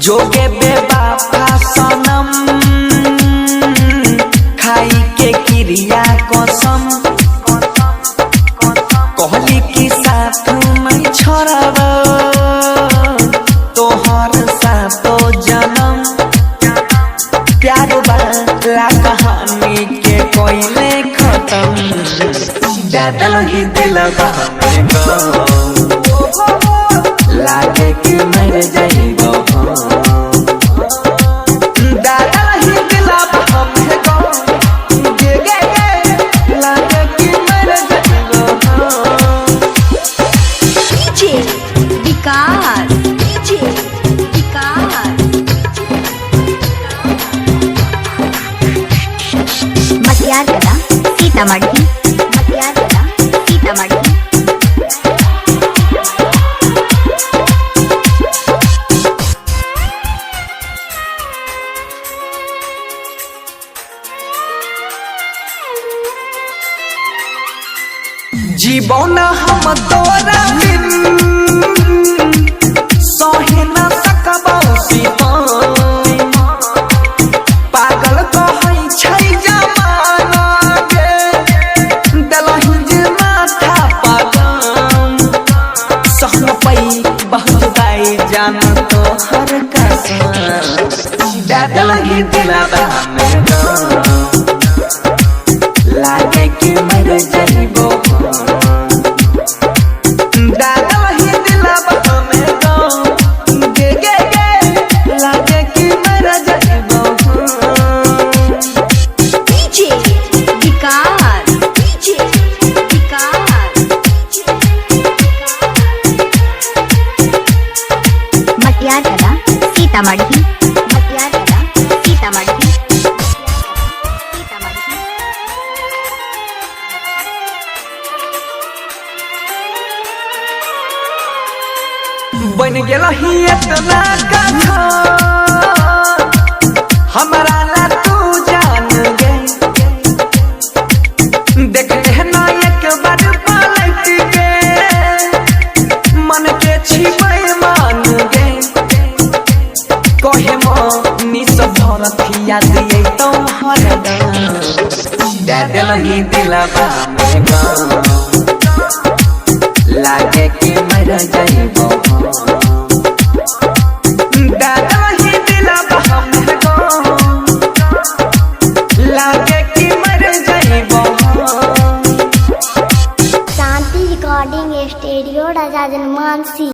जोगे बेवफा सनम खाई के क्रिया कसम कहली कि साथ नहीं छोड़ब तोहर सातो जन्म प्यार वाला कहानी के कोयले खत्म डाल ही दिलवा में लागे कि मर जाइबो सीतामढ़ी सीतामढ़ी जीवन हम तोरा बिन सहे न सकबो पागल कहै छै जमाना के दलहि जे माथा पागम सहन पई बहुत दाई जान तो हर कसम दलहि दिलवा में लागे कि मर जाइबो सीतामढ़ी सीतामढ़ी बन गेल ही इतना कथा हमारा ला तू जान गे देखले ना एक बार पलट के मन के छिपे मान गे कहे मनी सब धरथिया दिए तो हरदम डाल ही दिलवा में लागे कि मर जाइबो लागे कि मर जाइबो शांति रिकॉर्डिंग स्टूडियो राजा जनमानसी।